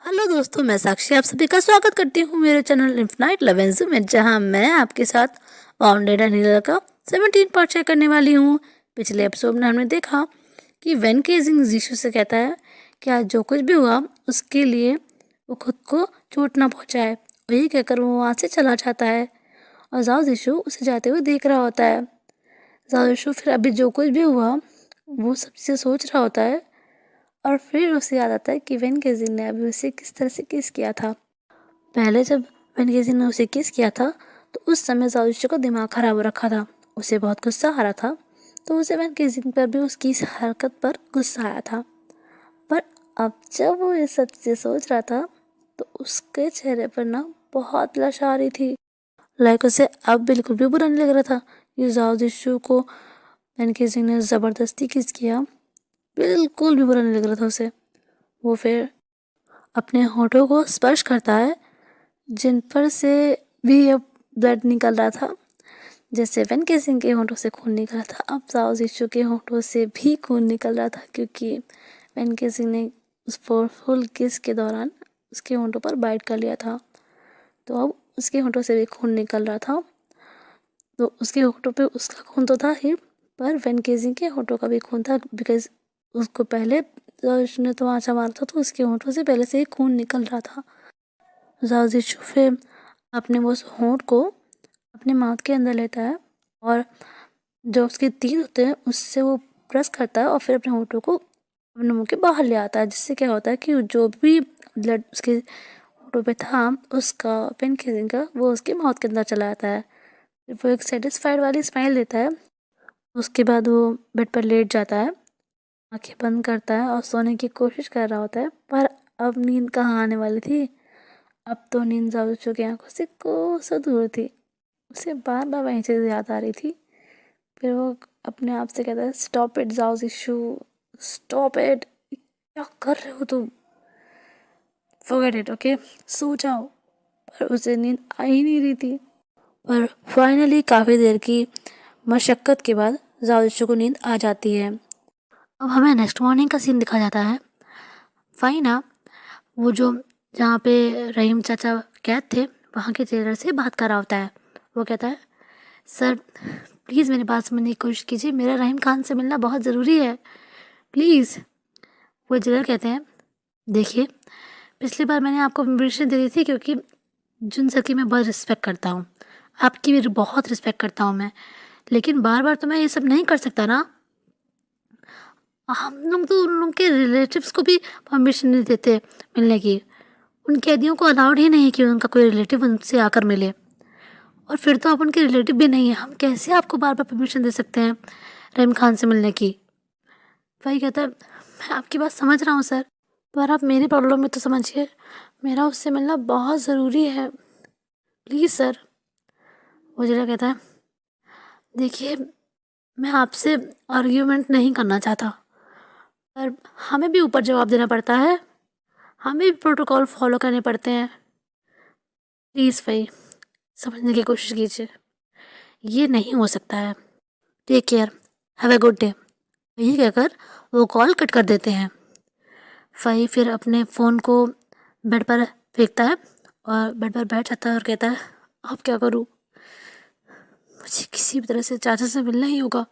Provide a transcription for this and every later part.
Hello दोस्तों, मैं साक्षी आप सभी का स्वागत करती हूँ मेरे चैनल इन्फिनाइट लवेंस में, जहाँ मैं आपके साथ वाउंडेड एनीलर का 17 पार्ट शेयर करने वाली हूँ। पिछले एपिसोड में हमने देखा कि वेन केजिंग जीशु से कहता है कि आज जो कुछ भी हुआ उसके लिए वो खुद को चोट ना पहुँचाए, वही कहकर वो वहाँ से चला जाता है और जाओ जीशु उसे जाते हुए देख रहा होता है। जाओ जीशु फिर अभी जो कुछ भी हुआ वो सब चीज़ें सोच रहा होता है और फिर उसे याद आता है कि वेन केजिंग ने अभी उसे किस तरह से किस किया था। पहले जब वेन केजिंग ने उसे किस किया था तो उस समय जाओ का दिमाग खराब हो रखा था, उसे बहुत गुस्सा आ रहा था, तो उसे वेन केजिंग पर भी उसकी इस हरकत पर गुस्सा आया था। पर अब जब वो ये सब चीज़ें सोच रहा था तो उसके चेहरे पर ना बहुत ब्लश आ रही थी। लाइक उसे अब बिल्कुल भी बुरा नहीं लग रहा था कि जाओ जिशु को वेन केजिंग ने ज़बरदस्ती किस किया। बिल्कुल भी बुरा नहीं लग रहा था उसे। वो फिर अपने होठों को स्पर्श करता है जिन पर से भी अब ब्लड निकल रहा था। जैसे वेन केसिंग के होठों से खून निकल रहा था, अब जाओ जीशु के होठों से भी खून निकल रहा था, क्योंकि वेन केसिंग ने उस फोर्सफुल किस के दौरान उसके होठों पर बाइट कर लिया था। तो अब उसके होठों से भी खून निकल रहा था। तो उसके होठों पे उसका खून तो था ही, पर वेन केसिंग के होठों का भी खून था, बिकॉज उसको पहले उसने तो आँचा मारा था, तो उसके होठों से पहले से ही खून निकल रहा था। जाओ जीशु फिर अपने वो होंठ को अपने माउथ के अंदर लेता है और जो उसके तीर होते हैं उससे वो प्रेस करता है और फिर अपने होठों को अपने मुंह के बाहर ले आता है, जिससे क्या होता है कि जो भी ब्लड उसके होठों पे था उसका पेन किलिंग का, वो उसके माउथ के अंदर चला जाता है। फिर वो एक सेटिस्फाइड वाली स्माइल देता है। उसके बाद वो बेड पर लेट जाता है, आंखें बंद करता है और सोने की कोशिश कर रहा होता है, पर अब नींद कहाँ आने वाली थी। अब तो नींद जाओ की आंखों से कोसों दूर थी। उसे बार बार वही चीज़ याद आ रही थी। फिर वो अपने आप से कहता है, स्टॉप इट जाओ इशू, स्टॉप इट, क्या कर रहे हो तुम, फॉरगेट इट, ओके, सो जाओ। पर उसे नींद आ ही नहीं रही थी। पर फाइनली काफ़ी देर की मशक्क़त के बाद जाओ इशू को नींद आ जाती है। अब हमें नेक्स्ट मॉर्निंग का सीन दिखा जाता है। फाइना वो जो जहाँ पे रहीम चाचा कैद थे वहाँ के जेलर से बात कर रहा होता है। वो कहता है, सर प्लीज़ मेरी बात समझने की कोशिश कीजिए, मेरा रहीम खान से मिलना बहुत ज़रूरी है, प्लीज़। वो जेलर कहते हैं, देखिए पिछली बार मैंने आपको परमिशन दे दी थी क्योंकि जुन सर की मैं बहुत रिस्पेक्ट करता हूँ, आपकी भी बहुत रिस्पेक्ट करता हूँ मैं, लेकिन बार बार तो मैं ये सब नहीं कर सकता ना। हम लोग तो उन लोग के रिलेटिव्स को भी परमिशन नहीं देते मिलने की। उन कैदियों को अलाउड ही नहीं कि उनका कोई रिलेटिव उनसे आकर मिले, और फिर तो आप उनके रिलेटिव भी नहीं हैं, हम कैसे आपको बार बार परमिशन दे सकते हैं रहीम खान से मिलने की। भाई कहता है, मैं आपकी बात समझ रहा हूँ सर, पर आप मेरी प्रॉब्लम में तो समझिए, मेरा उससे मिलना बहुत ज़रूरी है, प्लीज़ सर। वो जरा कहता है, देखिए मैं आपसे आर्ग्यूमेंट नहीं करना चाहता, पर हमें भी ऊपर जवाब देना पड़ता है, हमें भी प्रोटोकॉल फॉलो करने पड़ते हैं, प्लीज़ भाई समझने की कोशिश कीजिए, ये नहीं हो सकता है, take care, have a good day. यही कहकर वो कॉल कट कर देते हैं। फ़ाई फिर अपने फ़ोन को बेड पर फेंकता है और बेड पर बैठ जाता है और कहता है, अब क्या करूँ, मुझे किसी भी तरह से चाचा से मिलना ही होगा।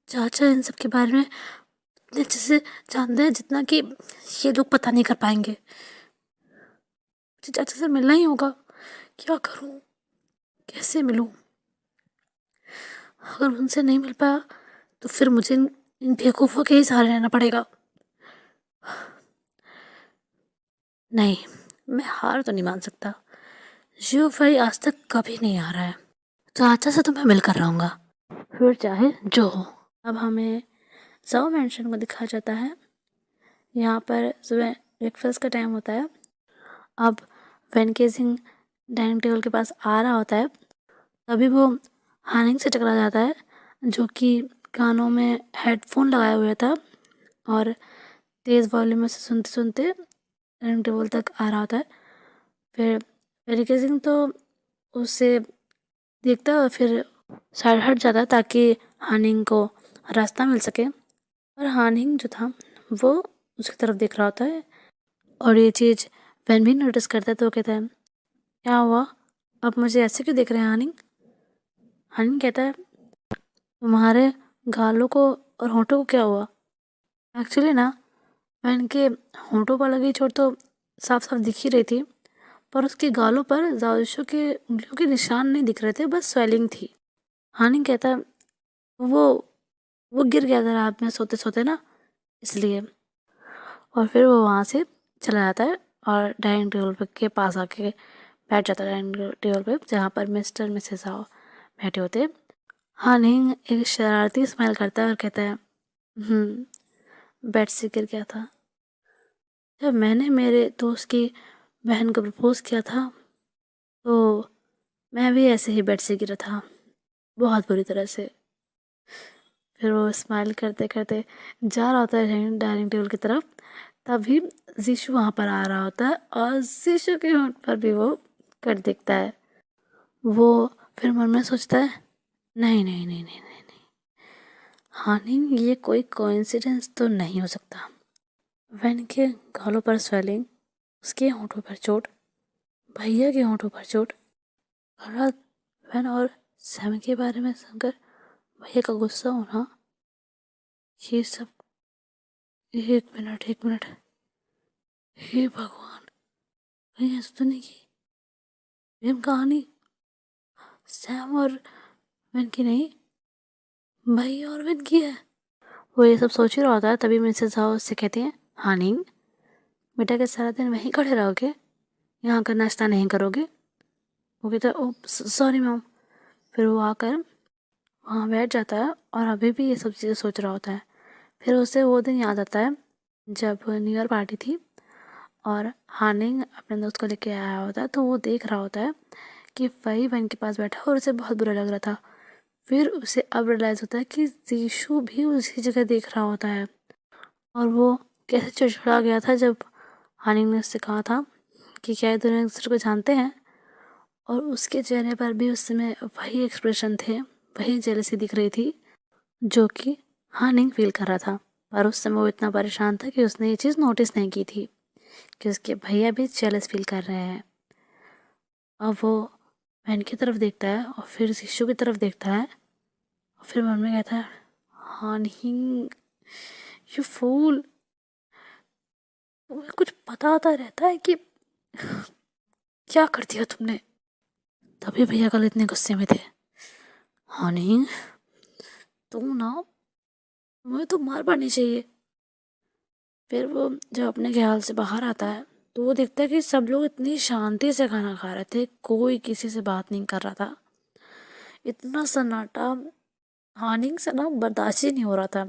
चाचा इन सब के बारे में इतने अच्छे से जानते हैं जितना कि ये लोग पता नहीं कर पाएंगे। मुझे चाचा से मिलना ही होगा, क्या करूँ, कैसे मिलूँ। अगर उनसे नहीं मिल पाया तो फिर मुझे इन बेवकूफ़ों के ही सहारे रहना पड़ेगा। नहीं, मैं हार तो नहीं मान सकता, शिव भाई आज तक कभी नहीं आ रहा है, चाचा से तो मैं मिलकर रहूँगा, फिर चाहे जो हो। अब हमें जाओ मेंशन को दिखाया जाता है। यहाँ पर सुबह ब्रेकफास्ट का टाइम होता है। अब वेन केजिंग डाइनिंग टेबल के पास आ रहा होता है, तभी वो हानिंग से टकरा जाता है, जो कि कानों में हेडफोन लगाए हुए था और तेज़ वॉल्यूम में से सुनते सुनते डाइनिंग टेबल तक आ रहा होता है। फिर वेन केजिंग तो उसे देखता है और फिर साइड हट जाता है ताकि हानिंग को रास्ता मिल सके, और हानिंग जो था वो उसकी तरफ देख रहा होता है। और ये चीज़ वैन भी नोटिस करता है तो वो कहता है, क्या हुआ, आप मुझे ऐसे क्यों देख रहे हैं हानिंग? हानिंग कहता है, तुम्हारे गालों को और होंठों को क्या हुआ? एक्चुअली ना वैन के होंठों पर लगी चोट तो साफ साफ दिख ही रही थी, पर उसके गालों पर जाओशो के उंगलियों के निशान नहीं दिख रहे थे, बस स्वेलिंग थी। हानिंग कहता है, वो वो गिर गया था रात में सोते सोते ना, इसलिए। और फिर वो वहाँ से चला जाता है और डाइनिंग टेबल पे के पास आके बैठ जाता है, डाइनिंग टेबल पे जहाँ पर मिस्टर मिसेस आओ बैठे होते हैं। हानिंग एक शरारती स्माइल करता है और कहता है, बेड से गिर गया था। जब मैंने मेरे दोस्त की बहन को प्रपोज किया था तो मैं भी ऐसे ही बेड से गिरा था, बहुत बुरी तरह से। फिर वो स्माइल करते करते जा रहा होता है डाइनिंग टेबल की तरफ, तभी जीशु वहाँ पर आ रहा होता है और जीशु के होंठ पर भी वो कट दिखता है। वो फिर मन में सोचता है, नहीं नहीं नहीं नहीं नहीं नहीं, हानिंग ये कोई कोइंसिडेंस तो नहीं हो सकता। वैन के गालों पर स्वेलिंग, उसके होंठों पर चोट, भैया के होंठों पर चोट, और रात वैन और सैम के बारे में सुनकर भैया का गुस्सा होना, ये सब। एक मिनट, हे भगवान, कहीं ऐसा तो नहीं की प्रेम कहानी सैम और वैन की नहीं, भैया और वैन की है। वो ये सब सोच ही रहा होता है, तभी मिसेस हाउ उससे कहती हैं, हानिंग बेटा के सारा दिन वहीं खड़े रहोगे, यहाँ का नाश्ता नहीं करोगे? वो कहता है, ओ सॉरी मैम। फिर वो आकर वहाँ बैठ जाता है और अभी भी ये सब चीज़ें सोच रहा होता है। फिर उसे वो दिन याद आता है जब न्यू ईयर पार्टी थी और हानिंग अपने दोस्त को लेके आया होता है, तो वो देख रहा होता है कि वही वैन के पास बैठा और उसे बहुत बुरा लग रहा था। फिर उसे अब रियलाइज़ होता है कि जीशु भी उसी जगह देख रहा होता है और वो कैसे चिड़चिड़ा गया था जब हानिंग ने उससे कहा था कि क्या ये दोनों एक दूसरे को जानते हैं, और उसके चेहरे पर भी उस समय वही एक्सप्रेशन थे, वही जेलसी दिख रही थी जो कि हानिंग फील कर रहा था। पर उस समय वो इतना परेशान था कि उसने ये चीज़ नोटिस नहीं की थी कि उसके भैया भी जेलस फील कर रहे हैं। अब वो वैन की तरफ देखता है और फिर शिशु की तरफ देखता है और फिर मन में कहता है, हानिंग यू फूल, तुम्हें कुछ पता आता रहता है कि क्या कर दिया तुमने? तभी भैया कल इतने गुस्से में थे। हानिंग तुम ना, मुझे तो मार पड़नी चाहिए। फिर वो जब अपने ख्याल से बाहर आता है तो वो देखता है कि सब लोग इतनी शांति से खाना खा रहे थे, कोई किसी से बात नहीं कर रहा था, इतना सन्नाटा हानिंग से ना बर्दाश्त ही नहीं हो रहा था।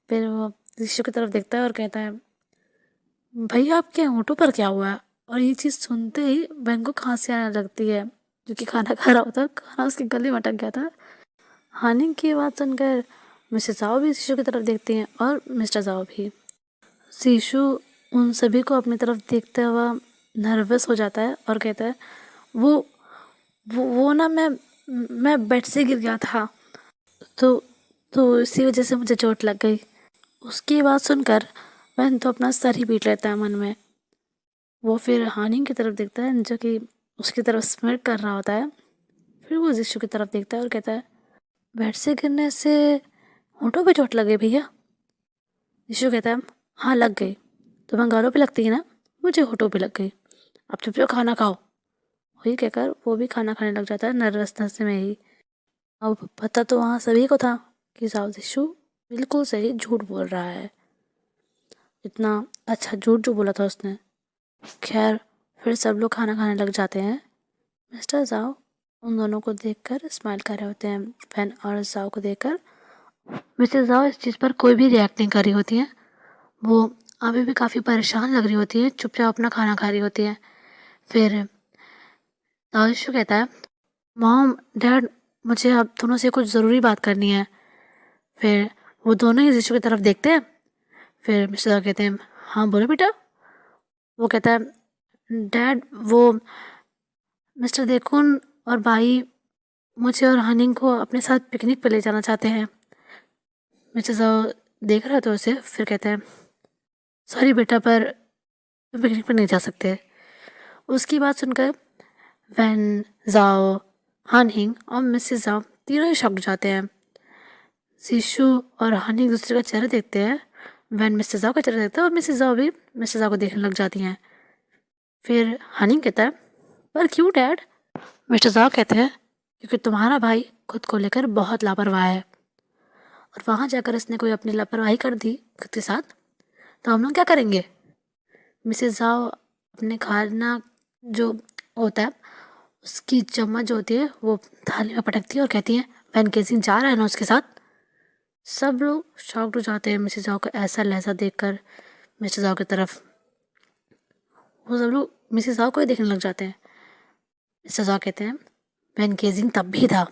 फिर वो ऋषि की तरफ देखता है और कहता है, भैया आपके होंठों पर क्या हुआ है? और ये चीज़ सुनते ही बहन को खांसी आने लगती है, जो कि खाना खा रहा होता है, खाना उसके गले में अटक गया था। हानिंग की बात सुनकर मिसेस जाओ भी शीशु की तरफ देखती हैं और मिस्टर जाओ भी। शीशु उन सभी को अपनी तरफ देखता हुआ नर्वस हो जाता है और कहता है, वो वो ना मैं बेड से गिर गया था तो इसी वजह से मुझे चोट लग गई। उसकी बात सुनकर वह तो अपना सर ही पीट लेता है मन में। वो फिर हानिंग की तरफ देखता है जो कि उसकी तरफ स्मिर कर रहा होता है। फिर वो जिशु की तरफ देखता है और कहता है, बेड से गिरने से होंठों पे चोट लगे भैया? जिशु कहता है, हाँ लग गई, तुम्हें गालों पे लगती है ना, मुझे होंठों पे लग गई, अब चुपचाप खाना खाओ। वही कहकर वो भी खाना खाने लग जाता है नर्वसनेस में ही। अब पता तो वहाँ सभी को था कि साव जिशु बिल्कुल सही झूठ बोल रहा है, इतना अच्छा झूठ जो बोला था उसने। खैर फिर सब लोग खाना खाने लग जाते हैं। मिस्टर जाओ उन दोनों को देखकर स्माइल कर रहे होते हैं। वैन और जाओ को देखकर मिसेस जाओ इस चीज़ पर कोई भी रिएक्ट नहीं कर रही होती है। वो अभी भी काफ़ी परेशान लग रही होती है, चुपचाप अपना खाना खा रही होती है। फिर दानिशु कहता है, मॉम डैड मुझे आप दोनों से कुछ ज़रूरी बात करनी है। फिर वो दोनों ही जिशु की तरफ देखते हैं। फिर मिस्टर जाओ कहते हैं, हाँ बोलो बेटा। वो कहता है, डैड वो मिस्टर देखुन और भाई मुझे और हानिंग को अपने साथ पिकनिक पे ले जाना चाहते हैं। मिस्टर जाओ देख रहा था उसे, फिर कहता है, सॉरी बेटा पर तुम पिकनिक पर नहीं जा सकते। उसकी बात सुनकर वैन जाओ, हानिंग और मिसेस जाओ तीनों ही शॉक जाते हैं। जीशु और हानि एक दूसरे का चेहरा देखते हैं। वैन मिसेस जाओ का चेहरा देखता है और मिसेस जाओ भी मिसेस जाओ को देखने लग जाती हैं। फिर हानिंग कहता है, पर क्यों डैड? मिस्टर जाओ कहते हैं, क्योंकि तुम्हारा भाई खुद को लेकर बहुत लापरवाह है, और वहाँ जाकर इसने कोई अपनी लापरवाही कर दी खुद के साथ, तो हम लोग क्या करेंगे? मिसेस जाओ अपने खाना जो होता है उसकी चम्मच जो होती है वो थाली में पटकती है और कहती है, वैन केसिंग जा रहा है ना उसके साथ? सब लोग शॉक्ड हो जाते हैं मिसेस जाओ का ऐसा लहजा देखकर मिस्टर जाओ की तरफ। वो सब लोग मिसेस जाओ को ही देखने लग जाते हैं। मिस्टर जाओ कहते हैं, वैन केसिंग तब भी था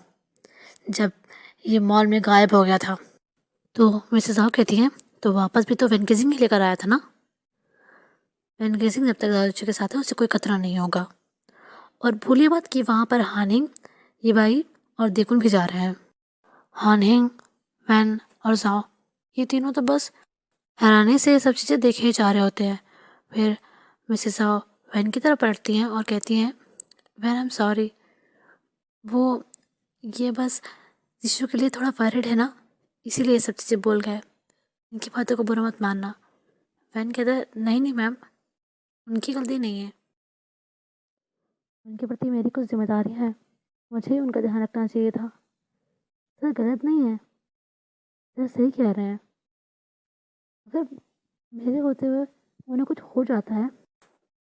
जब ये मॉल में गायब हो गया था। तो मिसेस जाओ कहती हैं, तो वापस भी तो वैन केसिंग ही लेकर आया था ना? वैन केसिंग जब तक दादूची के साथ है उससे कोई खतरा नहीं होगा। और भूलिए बात कि वहाँ पर हानिंग, ये भाई और देखुन भी जा रहे हैं। हानिंग, वैन और जाओ ये तीनों तो बस हैरानी से ये सब चीज़ें देखे ही जा रहे होते हैं। फिर मिसेस जाओ वैन की तरफ पलटती हैं और कहती हैं, वैन आई एम सॉरी, वो ये बस यीशु के लिए थोड़ा वरिड है ना, इसीलिए ये सब चीज़ें बोल गए, इनकी बातों को बुरा मत मानना। वैन कहता है, नहीं नहीं मैम, उनकी गलती नहीं है, उनके प्रति मेरी कुछ जिम्मेदारियाँ हैं, मुझे ही उनका ध्यान रखना चाहिए था। सर गलत नहीं है, सर सही कह रहे हैं। अगर मेरे होते हुए उन्हें कुछ हो जाता है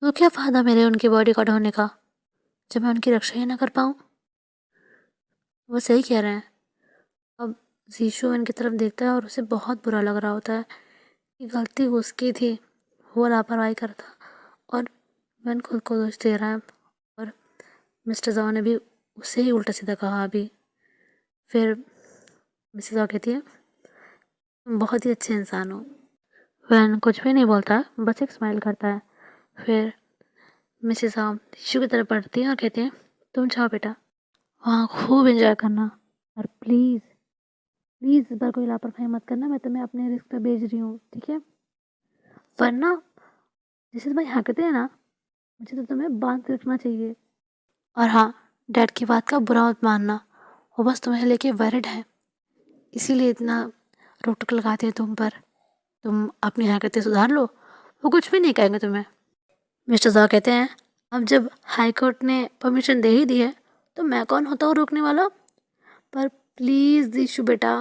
तो क्या फ़ायदा मेरे उनकी बॉडी गार्ड होने का, जब मैं उनकी रक्षा ही ना कर पाऊँ? वो सही कह रहे हैं। अब जीशु उनकी तरफ देखता है और उसे बहुत बुरा लग रहा होता है कि गलती उसकी थी, वो लापरवाही करता, और वैन खुद को दोष दे रहा है, और मिस्टर जाओ ने भी उसे ही उल्टा सीधा कहा अभी। फिर मिसेस जाओ कहती है, तुम बहुत ही अच्छे इंसान हो। वैन कुछ भी नहीं बोलता, बस एक स्माइल करता है। फिर मिसेस जाओ यीशु की तरफ बढ़ती है और कहती है, तुम जाओ बेटा, वहाँ खूब एंजॉय करना, और प्लीज़ प्लीज़ इस बार कोई लापरवाही मत करना, मैं तुम्हें अपने रिस्क पे भेज रही हूँ, ठीक है? वरना जैसे तुम्हारी हरकतें हैं ना, मुझे तो तुम्हें बांध के रखना चाहिए। और हाँ, डैड की बात का बुरा मत मानना, वो बस तुम्हें लेके वरिड है, इसीलिए इतना रोक टोक लगाते हैं तुम पर। तुम अपनी हरकतें सुधार लो, वो कुछ भी नहीं कहेंगे तुम्हें। मिस्टर ज़ा कहते हैं, अब जब हाई कोर्ट ने परमिशन दे ही दी है तो मैं कौन होता हूँ रोकने वाला? पर प्लीज़ दीशु बेटा,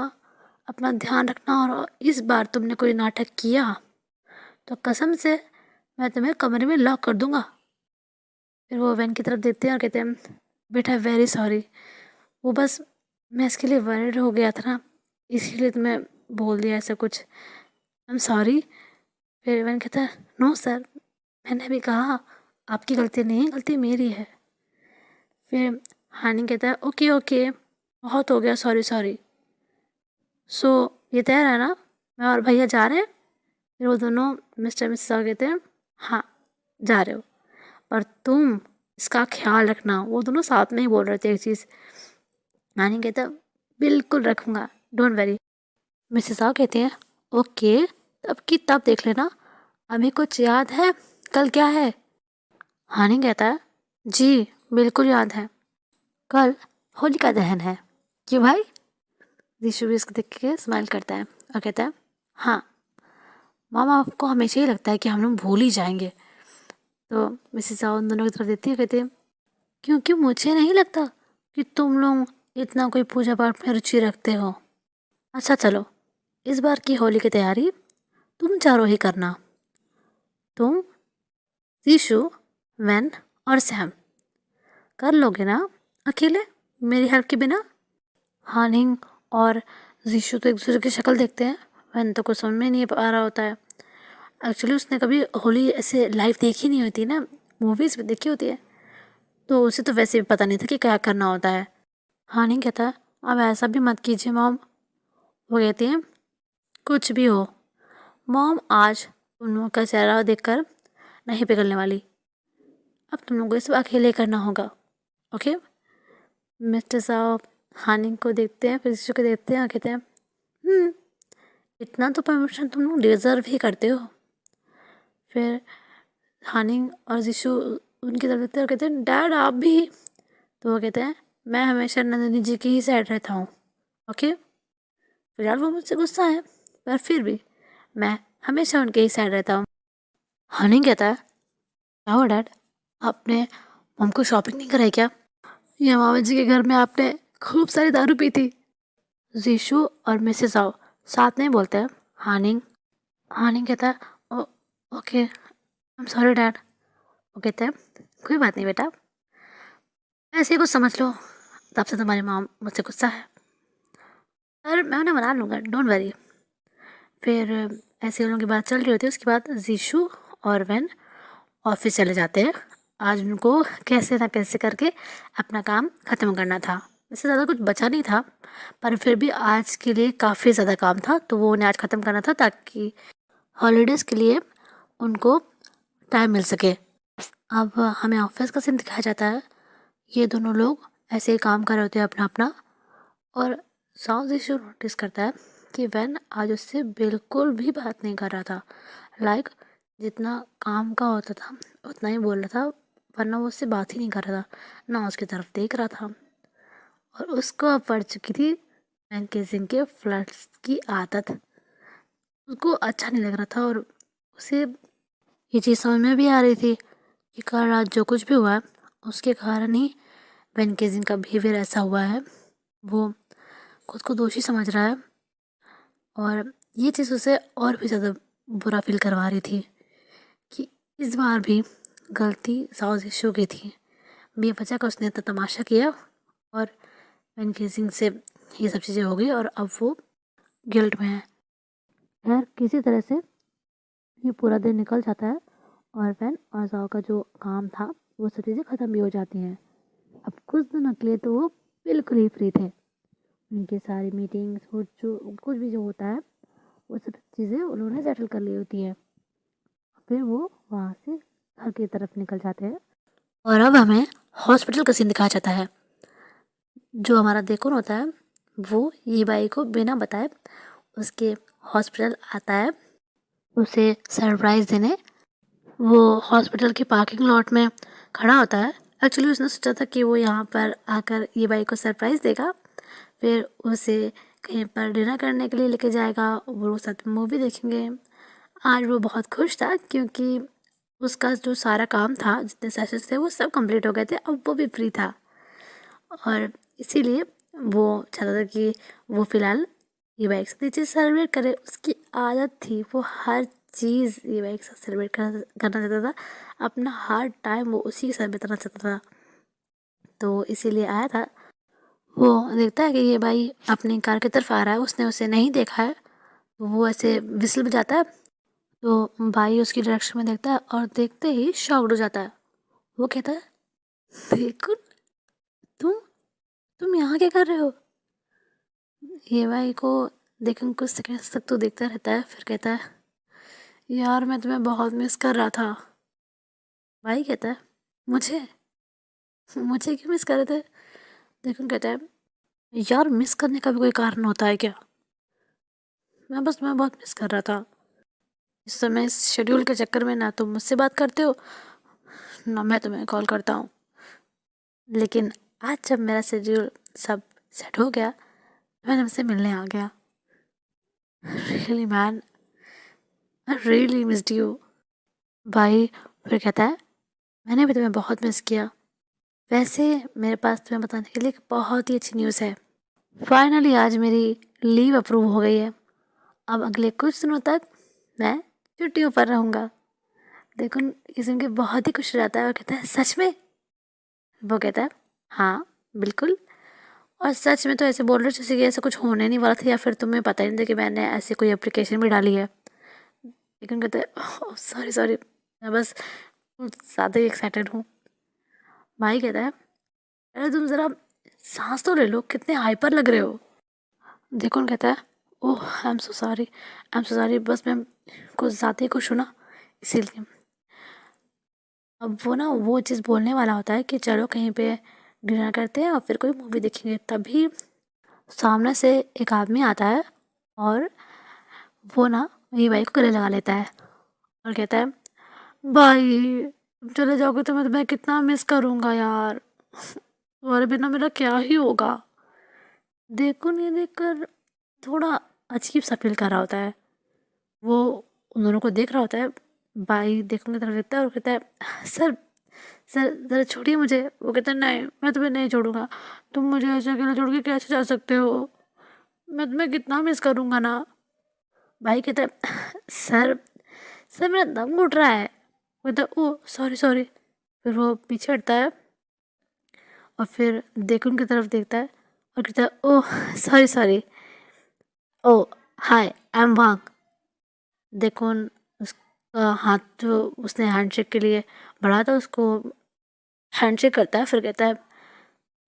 अपना ध्यान रखना, और इस बार तुमने कोई नाटक किया तो कसम से मैं तुम्हें कमरे में लॉक कर दूंगा। फिर वो वैन की तरफ देखते हैं और कहते हैं, बेटा वेरी सॉरी, वो बस मैं इसके लिए वरिड हो गया था ना, इसीलिए तुम्हें बोल दिया ऐसा कुछ, आई एम सॉरी। फिर वैन कहता है, नो सर, मैंने भी कहा आपकी गलती नहीं है, गलती मेरी है। फिर हानि कहता है, ओके ओके, बहुत हो गया, सॉरी सॉरी। सो ये तय है ना, मैं और भैया जा रहे हैं? फिर वो दोनों मिस्टर मिसेस कहते हैं, हाँ जा रहे हो, पर तुम इसका ख्याल रखना। वो दोनों साथ में ही बोल रहे थे एक चीज़। नानी कहता है, बिल्कुल रखूँगा, डोंट वरी। मिसेस कहती हैं, ओके, तब की तब देख लेना, अभी कुछ याद है कल क्या है? हानि कहता है, जी बिल्कुल याद है, कल होलिका दहन है। क्यों भाई? जीशु भी इसको देख के स्माइल करता है और कहता है, हाँ मामा, आपको हमेशा ही लगता है कि हम लोग भूल ही जाएंगे। तो मिसेस उन दोनों की तरफ देती है, कहती है, क्योंकि मुझे नहीं लगता कि तुम लोग इतना कोई पूजा पाठ में रुचि रखते हो। अच्छा चलो, इस बार की होली की तैयारी तुम चारों ही करना, तुम, जीशु, वैन और सैम, कर लोगे ना अकेले मेरी हेल्प के बिना? हानिंग और जीशु तो एक दूसरे की शक्ल देखते हैं। वैन तो कुछ समझ में नहीं आ रहा होता है। एक्चुअली उसने कभी होली ऐसे लाइव देखी नहीं होती ना, मूवीज़ में देखी होती है, तो उसे तो वैसे भी पता नहीं था कि क्या करना होता है। हानिंग कहता है, अब ऐसा भी मत कीजिए मॉम। वो कहती हैं, कुछ भी हो मॉम, आज तुम लोगों का चेहरा देखकर नहीं पिघलने वाली, अब तुम लोगों को इस अकेले करना होगा, ओके? मिस्टर साहब हानिंग को देखते हैं, फिर जीशु को देखते हैं और कहते हैं, इतना तो परमिशन तुम लोग डिज़र्व ही करते हो। फिर हानिंग और जीशु उनकी तरफ देखते हैं और कहते हैं डैड आप भी। तो वो कहते हैं मैं हमेशा नंदिनी जी की ही साइड रहता हूँ। ओके, फिलहाल वो मुझसे गुस्सा है पर फिर भी मैं हमेशा उनके ही साइड रहता हूँ। हानिंग कहता है क्या हुआ डैड, आपने हमको शॉपिंग नहीं कराई क्या? या मामा जी के घर में आपने खूब सारी दारू पी थी? जीशु और मिसेस आओ साथ में बोलते हैं हानिंग। हानिंग कहता है oh okay I am sorry dad. वो कहते हैं कोई बात नहीं बेटा, ऐसे ही कुछ समझ लो, तब से तुम्हारी माँ मुझसे गुस्सा है, पर मैं उन्हें मना लूँगा, डोंट वरी। फिर ऐसे उन लोगों की बात चल रही होती है। उसके बाद जीशु और वेन ऑफिस चले जाते हैं। आज उनको कैसे ना कैसे करके अपना काम ख़त्म करना था। इससे ज़्यादा कुछ बचा नहीं था, पर फिर भी आज के लिए काफ़ी ज़्यादा काम था, तो वो उन्हें आज ख़त्म करना था ताकि हॉलीडेज़ के लिए उनको टाइम मिल सके। अब हमें ऑफिस का सीन दिखाया जाता है। ये दोनों लोग ऐसे ही काम कर रहे होते हैं अपना अपना, और साउथ इशू नोटिस करता है कि वैन आज उससे बिल्कुल भी बात नहीं कर रहा था। लाइक जितना काम का होता था उतना ही बोल रहा था, वरना वो उससे बात ही नहीं कर रहा था, ना उसकी तरफ देख रहा था। और उसको अब पड़ चुकी थी वैन किसिंग के फ्लर्ट्स की आदत। उसको अच्छा नहीं लग रहा था और उसे ये चीज़ समझ में भी आ रही थी कि कल रात जो कुछ भी हुआ है उसके कारण ही वैन किसिंग का बिहेवियर ऐसा हुआ है। वो खुद को दोषी समझ रहा है और ये चीज़ उसे और भी ज़्यादा बुरा फील करवा रही थी कि इस बार भी गलती साउथ इशू की थी। बेवजह का उसने इतना तमाशा किया और वैन किसिंग से ये सब चीज़ें हो गई और अब वो गिल्ट में है। खैर किसी तरह से ये पूरा दिन निकल जाता है और वैन और जाओ का जो काम था वो सब चीज़ें ख़त्म भी हो जाती हैं। अब कुछ दिनों के लिए तो वो बिल्कुल ही फ्री थे। उनकी सारी मीटिंग्स वो जो कुछ भी जो होता है वो सब चीज़ें उन्होंने सेटल कर ली होती है। फिर वो वहाँ से घर की तरफ निकल जाते हैं और अब हमें हॉस्पिटल का सीन दिखाया जाता है। जो हमारा देखून होता है वो ये बाई को बिना बताए उसके हॉस्पिटल आता है उसे सरप्राइज़ देने। वो हॉस्पिटल के पार्किंग लॉट में खड़ा होता है। एक्चुअली उसने सोचा था कि वो यहाँ पर आकर ये बाई को सरप्राइज़ देगा, फिर उसे कहीं पर डिनर करने के लिए लेके जाएगा, वो साथ में मूवी देखेंगे। आज वो बहुत खुश था क्योंकि उसका जो सारा काम था, जितने सेशंस थे वो सब कंप्लीट हो गए थे, अब वो भी फ्री था और इसीलिए वो चाहता था कि वो फ़िलहाल ये बाइक से चीज़ सेलिब्रेट करे। उसकी आदत थी, वो हर चीज़ ये बाइक से सेलिब्रेट करना चाहता था। अपना हर टाइम वो उसी के साथ बिताना चाहता था, तो इसीलिए आया था। वो देखता है कि ये भाई अपनी कार की तरफ आ रहा है, उसने उसे नहीं देखा है, तो वो ऐसे विसल बजाता है। तो भाई उसकी डायरेक्शन में देखता है और देखते ही शॉक्ड हो जाता है। वो कहता है देखो तुम तुम यहाँ क्या कर रहे हो? ये भाई को देखकर कुछ सेकंड तक तो देखता रहता है, फिर कहता है यार मैं तुम्हें बहुत मिस कर रहा था। भाई कहता है मुझे मुझे क्यों मिस कर रहे थे? देखो कहता है यार मिस करने का भी कोई कारण होता है क्या? मैं बस तुम्हें बहुत मिस कर रहा था। इस समय इस शेड्यूल के चक्कर में ना तुम मुझसे बात करते हो ना मैं तुम्हें कॉल करता हूँ, लेकिन आज जब मेरा शेड्यूल सब सेट हो गया मैं तुमसे मिलने आ गया। Really man, I really missed you. भाई फिर कहता है मैंने भी तुम्हें बहुत मिस किया। वैसे मेरे पास तुम्हें बताने के लिए एक बहुत ही अच्छी न्यूज़ है। फाइनली आज मेरी लीव अप्रूव हो गई है। अब अगले कुछ दिनों तक मैं छुट्टियों पर रहूँगा। देखो ये सुन के बहुत ही खुश हो जाता है और कहता है सच में? वो कहता है हाँ बिल्कुल, और सच में तो ऐसे बोल रहे जैसे कि ऐसा कुछ होने नहीं वाला था, या फिर तुम्हें पता ही नहीं था कि मैंने ऐसी कोई एप्लीकेशन भी डाली है। लेकिन कहते हैं सॉरी सॉरी, मैं बस कुछ ज़्यादा ही एक्साइटेड हूँ। भाई कहता है अरे तुम ज़रा सांस तो ले लो, कितने हाइपर लग रहे हो। देखो कहता है oh I am so sorry, I am so sorry, बस मैं कुछ ज़्यादा ही खुश हूँ ना इसीलिए। अब वो ना वो चीज़ बोलने वाला होता है कि चलो कहीं पे डिनर करते हैं और फिर कोई मूवी देखेंगे, तभी सामने से एक आदमी आता है और वो ना ये भाई को गले लगा लेता है और कहता है भाई तुम चले जाओगे तो मैं तुम्हें कितना मिस करूंगा यार। तुम्हारे बिना मेरा क्या ही होगा। देखो नहीं देखकर थोड़ा अजीब सा फील कर रहा होता है। वो उन दोनों को देख रहा होता है। भाई देखने की तरफ देखता है और कहता है सर, सर ज़रा छोड़िए मुझे। वो कहता है नहीं, मैं तुम्हें नहीं छोड़ूंगा। तुम मुझे ऐसे अकेला छोड़ के कैसे जा सकते हो? मैं तुम्हें कितना मिस करूंगा ना। भाई कहता है सर, सर मेरा दम घुट रहा है। वो कहता है ओ सॉरी सॉरी। फिर वो पीछे हटता है और फिर देखून की तरफ देखता है और कहता है oh sorry sorry. Oh hi I am Wang. देखून उसका हाथ जो उसने हैंडशेक के लिए बढ़ा था उसको हैंडशेक करता है। फिर कहता है